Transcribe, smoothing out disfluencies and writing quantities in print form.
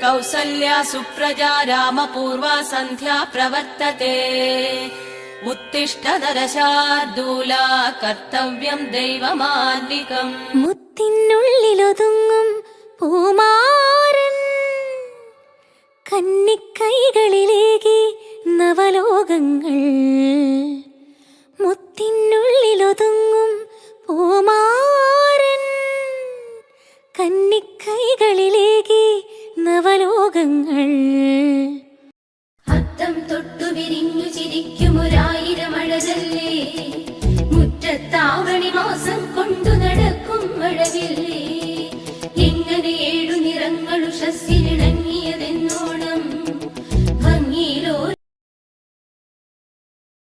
कौसल्या सुप्रजा रामपूर्वा सन्ध्या प्रवर्तते उत्तिष्ठ नरशार्दूला कर्तव्यं दैवमान्निकम् മുത്തിനുള്ളിലൊതുങ്ങും പൂമാരൻ കന്നിക്കൈകളിലേകി നവലോകങ്ങൾ